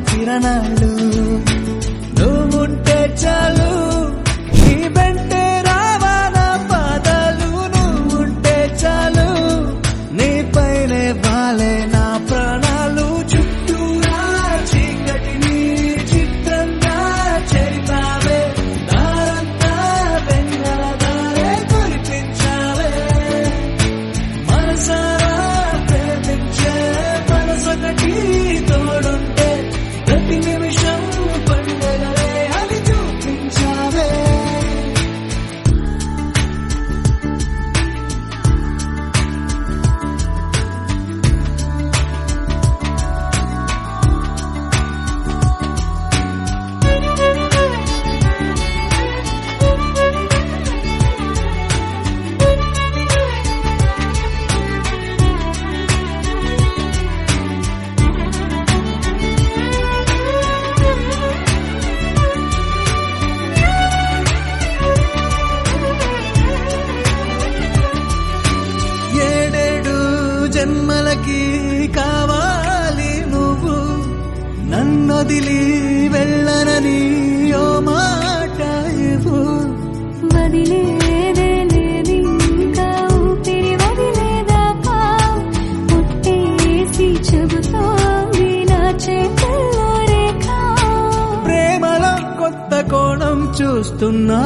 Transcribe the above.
కిరణాలు నువ్వుంటే చాలు నీ వెంటే రావాల పాదాలు నువ్వుంటే చాలు నీ పైనే వాలే నా ప్రాణాలు చుట్టూరా చీకటిని చిత్రంగా చెరిపావే దారంతా వెన్నెల దారే కురిపించావే మనసారా ప్రేమించే మనసొకటి తోడుంటే ప్రతి నిమిషం పండగలే అది చూపించావే ఏడేడు జన్మలకి కావాలి నువ్వు నన్నొదిలి వెళ్ళనని ఓ మాట ఇవ్వు వదిలేదే లేదింకా ఊపిరి వదిలేదాకా పుట్టేసి చెబుతోంది నా చేతుల్లో రేఖ ప్రేమలో కొత్త కోణం చూస్తున్నా